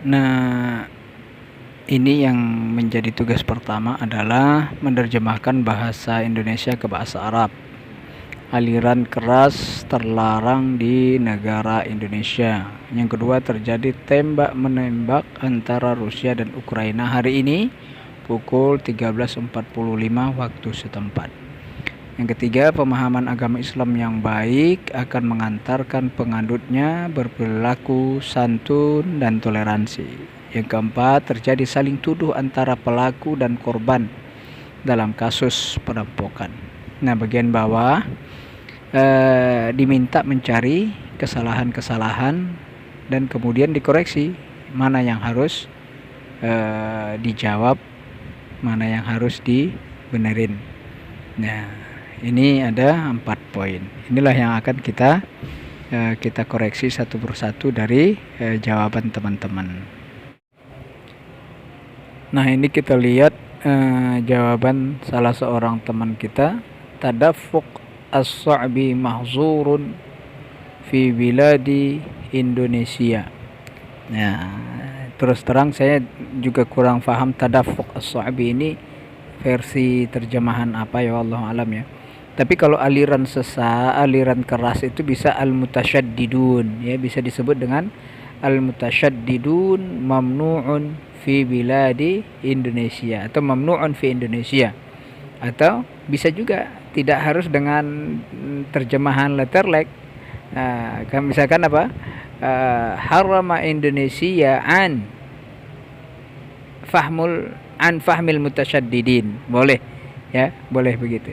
Nah, ini yang menjadi tugas pertama adalah menerjemahkan bahasa Indonesia ke bahasa Arab. Aliran keras terlarang di negara Indonesia. Yang kedua, terjadi tembak-menembak antara Rusia dan Ukraina hari ini pukul 13.45 waktu setempat. Yang ketiga, pemahaman agama Islam yang baik akan mengantarkan penganutnya berperilaku santun dan toleransi. Yang keempat, terjadi saling tuduh antara pelaku dan korban dalam kasus perampokan. Nah, bagian bawah diminta mencari kesalahan-kesalahan dan kemudian dikoreksi mana yang harus dijawab, mana yang harus dibenerin. Nah, ini ada 4 poin. Inilah yang akan kita koreksi satu persatu dari jawaban teman-teman. Nah, ini kita lihat jawaban salah seorang teman kita. Tadaffuq as-sa'bi mahzurun fi biladi Indonesia. Nah, terus terang saya juga kurang paham tadaffuq as-sa'bi ini versi terjemahan apa, ya Allah alam ya. Tapi kalau aliran sesat, aliran keras itu bisa al-mutasyaddidun, ya, bisa disebut dengan al-mutasyaddidun mamnu'un fi biladi Indonesia atau mamnu'un fi Indonesia. Atau bisa juga tidak harus dengan terjemahan letterlek. Kan misalkan apa? Harama Indonesia an fahmil mutasyaddidin. Boleh, ya, boleh begitu.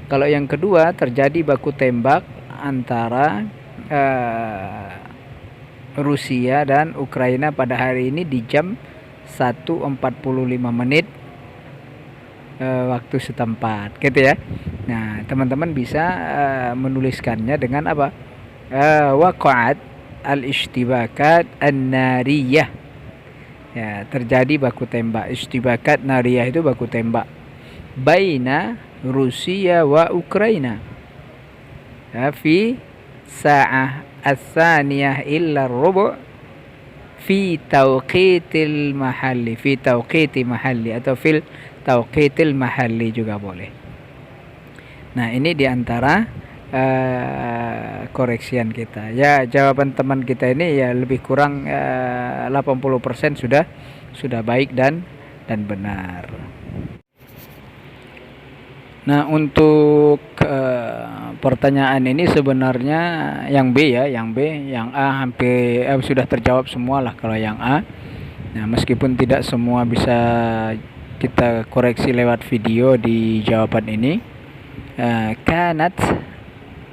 Kalau yang kedua, terjadi baku tembak antara Rusia dan Ukraina pada hari ini di jam 1.45 waktu setempat, gitu ya. Nah, teman-teman bisa menuliskannya dengan apa? Waqa'at al-ishtibakat an-nariyah. Ya, terjadi baku tembak. Ishtibakat nariyah itu baku tembak. Baina Rusia wa Ukraina. Ya, fi sa'ah as-saniyah illa rubu' fi tauqitil mahalli, fi tauqiti mahalli atau fil tauqitil mahalli juga boleh. Nah, ini diantara koreksian kita. Ya, jawaban teman kita ini ya lebih kurang 80% sudah baik dan benar. Nah, untuk pertanyaan ini sebenarnya yang B ya, yang B, yang A hampir sudah terjawab semua lah kalau yang A. Nah, meskipun tidak semua bisa kita koreksi lewat video di jawaban ini. Kanat,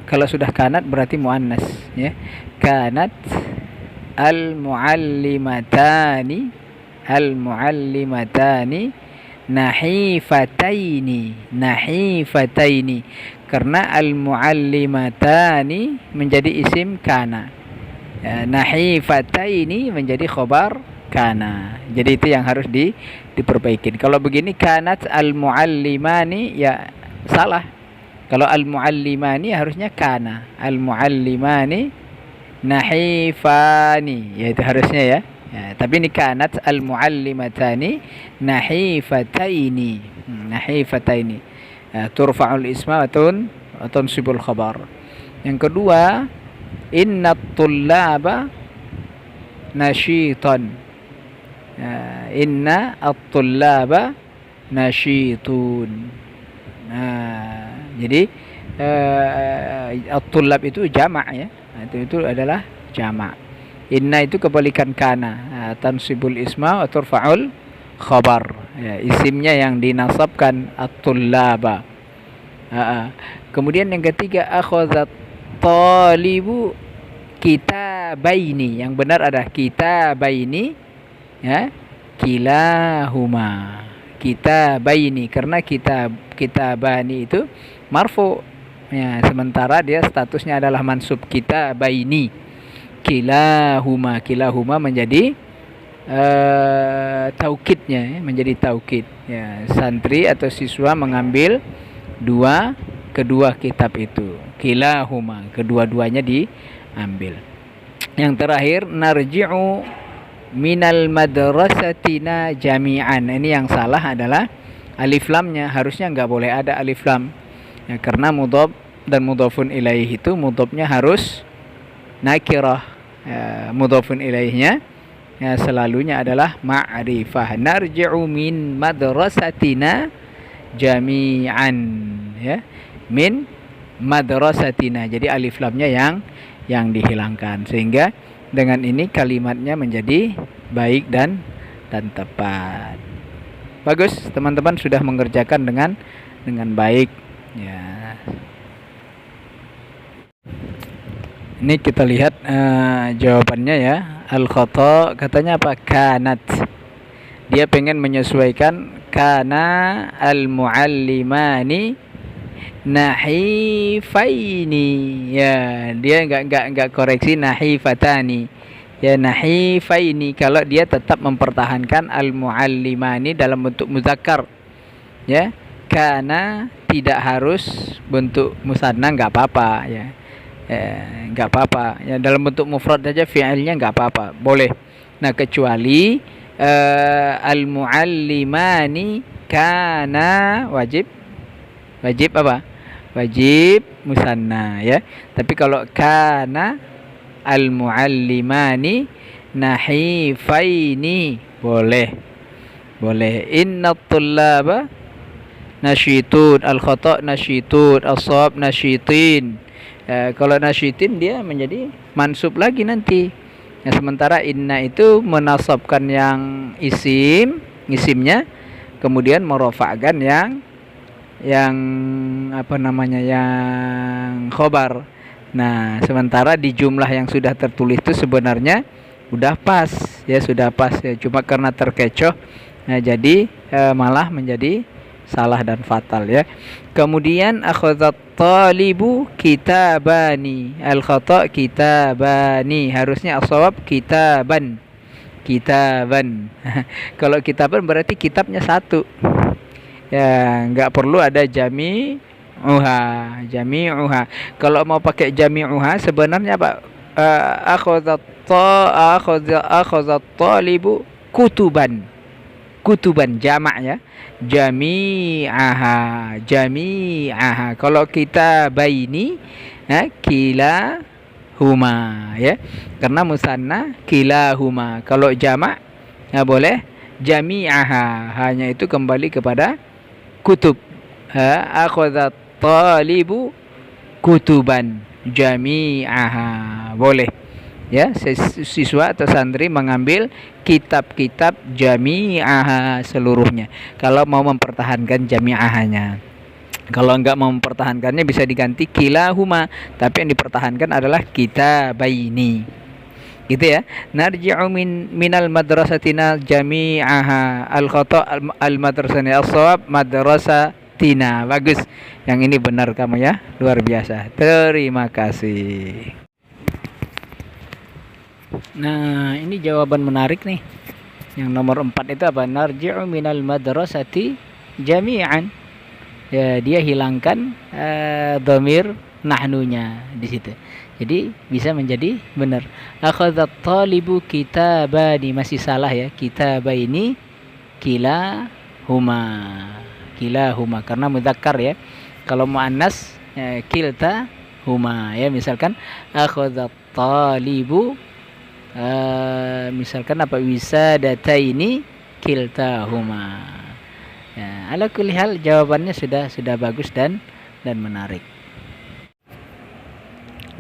kalau sudah kanat berarti muannas, ya. Kanat al-muallimatani nahifataini karena al-muallimatani menjadi isim kana, ya, nahifataini menjadi khobar kana. Jadi itu yang harus diperbaiki. Kalau begini kanat al-muallimani, ya salah. Kalau al-muallimani harusnya kana al-muallimani nahifani, ya itu harusnya ya. Ya, tapi ini kanat al-muallimatani nahifataini. Nahifataini. Turfa'ul isma wa tunsibul khabar. Yang kedua, innat tullaba nasyitan. Inna at-tullaba nasyitun. Jadi at-tullab itu jamak, ya. Itu adalah jamak. Inna itu kebalikan kana, tansibul isma wa turfa'ul khabar, ya, isimnya yang dinasabkan at-tullaba. Kemudian yang ketiga, akhazat talibu kitabaini. Yang benar adalah kitabaini, ya, kilahuma. Kitabaini karena kitabani itu marfu, ya, sementara dia statusnya adalah mansub. Kitabaini kilahuma menjadi taukidnya, ya, menjadi taukid, ya, santri atau siswa mengambil kedua kitab itu. Kilahuma, kedua-duanya diambil. Yang terakhir, narji'u minal madrasatina jami'an. Ini yang salah adalah alif lamnya, harusnya nggak boleh ada alif lam ya, karena mudhaf dan mudhafun ilaih itu mudhafnya harus nakirah ya, mudhafun ilaihnya ya, selalunya adalah ma'rifah. Narji'u min madrasatina jami'an ya, min madrasatina, jadi alif lamnya yang dihilangkan, sehingga dengan ini kalimatnya menjadi baik dan tepat. Bagus, teman-teman sudah mengerjakan dengan baik ya. Ini kita lihat jawabannya ya. Al-khata katanya apa? Kanat. Dia pengen menyesuaikan kana al-muallimani nahifaini ya, dia enggak koreksi nahifatani ya, nahifaini. Kalau dia tetap mempertahankan al-muallimani dalam bentuk muzakkar ya, karena tidak harus bentuk musanna, enggak apa-apa ya, enggak apa-apa ya, dalam bentuk mufrad saja fi'ilnya enggak apa-apa, boleh. Nah, kecuali al-muallimani kana wajib apa? Wajib musanna ya. Tapi kalau kana al-muallimani nahifaini boleh. Inna tullaba nasyitun, al-khata nasyitun, as-shawab nasyitin. Kalau nasyitin dia menjadi mansub lagi nanti. Nah, sementara inna itu menasabkan yang isimnya, kemudian merofa'kan yang apa namanya, yang khobar. Nah, sementara di jumlah yang sudah tertulis itu sebenarnya udah pas ya, cuma karena terkecoh, nah jadi malah menjadi salah dan fatal ya. Kemudian akhadhat talibu kitabani, al khata kitabani, harusnya as-shawab kitaban. Kalau kitaban berarti kitabnya satu ya, nggak perlu ada jami'uha. Kalau mau pakai jami'uha sebenarnya apa? Akhadhat talibu kutuban jamak ya, jami'aha. Kalau kita baini kilahuma ya, karena musanna kilahuma. Kalau jamak ya boleh jami'aha, hanya itu kembali kepada kutub. Akhadhat talibu kutuban jami'aha, boleh ya, siswa atau santri mengambil kitab-kitab jami'aha seluruhnya kalau mau mempertahankan jami'ahanya. Kalau enggak mau mempertahankannya bisa diganti kilahuma, tapi yang dipertahankan adalah kitabaini gitu ya. Narji'u minal madrasatina jami'aha, al-khata al-madrasani, as-shawab madrasatina. Bagus, yang ini benar kamu ya, luar biasa, terima kasih. Nah, ini jawaban menarik nih. Yang nomor 4 itu apa? Narji'u minal madrasati jami'an. Ya, dia hilangkan dhamir nahnunya di situ. Jadi bisa menjadi benar. Akhadhat talibu kitabani, masih salah ya. Kitabaini kilahuma karena mudzakkar ya. Kalau muannas kilta huma ya. Misalkan akhadhat talibu misalkan apa, wisadataini kiltahuma ya. Ala kulli hal jawabannya sudah bagus dan menarik.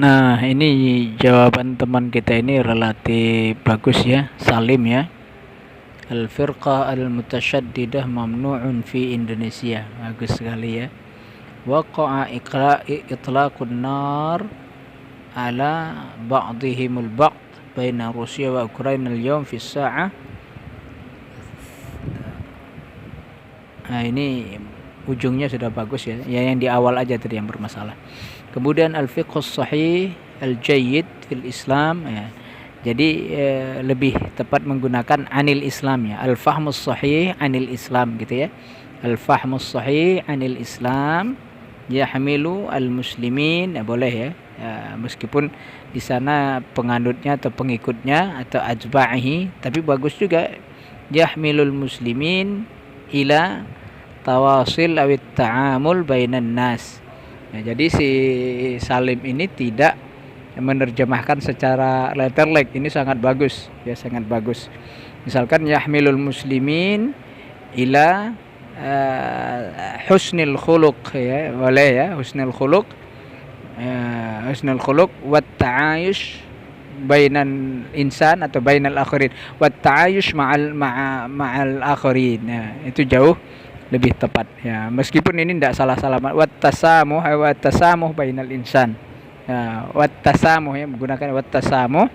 Nah, ini jawaban teman kita ini relatif bagus ya, Salim ya. Al-firqah al-mutasyaddidah mamnu'un fi Indonesia. Bagus sekali ya. Waqa'a itlaqun nar ala ba'dihimul ba'd baina Rusia wa Ukraina al-yawm fi as-sa'ah. Nah, ini ujungnya sudah bagus ya. Ya, yang di awal aja tadi yang bermasalah. Kemudian al-fiqhus sahih al-jayyid fil Islam ya. Jadi lebih tepat menggunakan anil Islam ya. Al-fahmus sahih anil Islam gitu ya. Al-fahmus sahih anil Islam yahmilu al-muslimin ya, boleh ya. meskipun di sana penganutnya atau pengikutnya atau ajba'ihi, tapi bagus juga yahmilul muslimin ila tawasil awit ta'amul bainan nas. Jadi si Salim ini tidak menerjemahkan secara letterlek, ini sangat bagus ya, sangat bagus. Misalkan yahmilul muslimin ila husnil khuluq ya, boleh ya, husnul khuluq, husnul khuluq wat ta'ayush bainan insan atau bainal akhirin, wat ta'ayush ma'al akhirin. Nah, itu jauh lebih tepat ya, meskipun ini tidak salah-salah. Wat tasamuh bainal insan, wat tasamuh ya, menggunakan wat tasamuh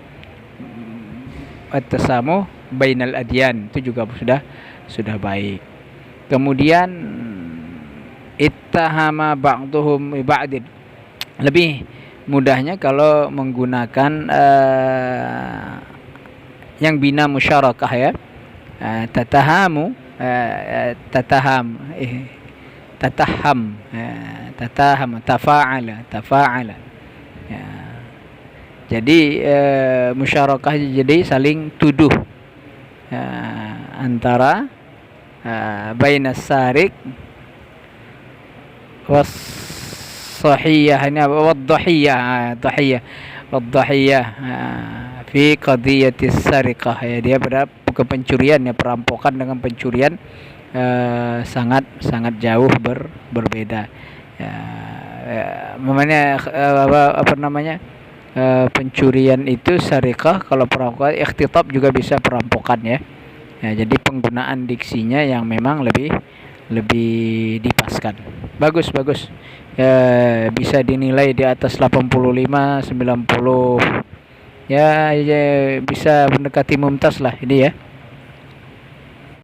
bainal adyan, itu juga sudah baik. Kemudian ittahama ba'duhum ba'din, lebih mudahnya kalau menggunakan yang bina musyarakah ya, tataham, tafa'ala ya. Jadi musyarakah jadi saling tuduh antara bainas sarik was sahiyah, ini wadhiyah fi qadiyatis sariqah ya, dia pada pencurian ya, perampokan dengan pencurian sangat jauh berbeda ya. Pencurian itu sariqah, kalau perampokan ikhtitab juga bisa perampokan ya. Jadi penggunaan diksinya yang memang lebih dipaskan. Bagus bisa dinilai di atas 85 90 ya, bisa mendekati mumtaz lah ini ya.